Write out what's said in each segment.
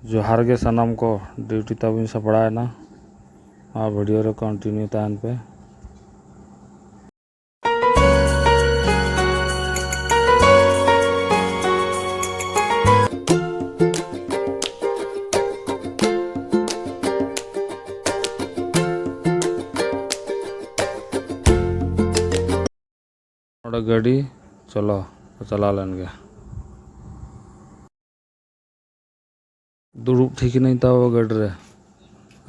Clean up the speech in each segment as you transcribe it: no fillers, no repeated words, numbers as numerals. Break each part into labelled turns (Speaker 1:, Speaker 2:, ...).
Speaker 1: जोहार गे सनम को ड्यूटी तब सपड़ा और वीडियो रे कंटिन्यू तहन पे गाड़ी चलो चला लेन गे दुड़ूब ठीक नहीं था वो गाड़ी रे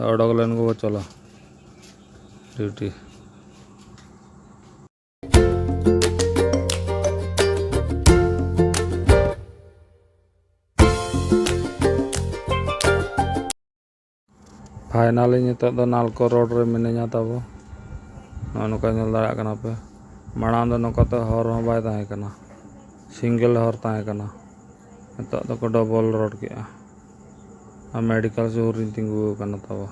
Speaker 1: अड़क लेन गो चलो ड्यूटी फाइनली नितो नालको रोड रे मिनेजा तब नौका नेल दाड़ा कना पे माड़ांग दो नौकाते हर हों बाय ताहे कना सिंगल हर ताहे कना नितो दो को डबल रोड के आ मेडिकल से उरिन तिंगु कना तब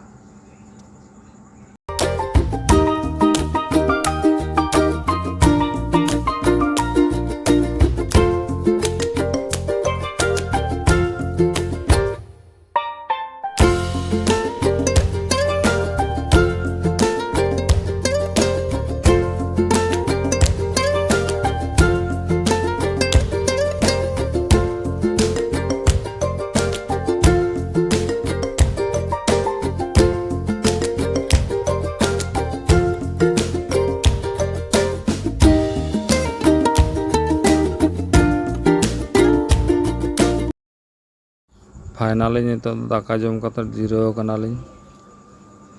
Speaker 1: फाइनली नितो दाका जम कते जिराव कनालिं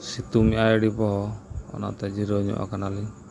Speaker 1: सितुंग आइडी पो ओनाते जिराव ᱧᱚᱜ ᱠᱟᱱᱟᱞᱤᱧ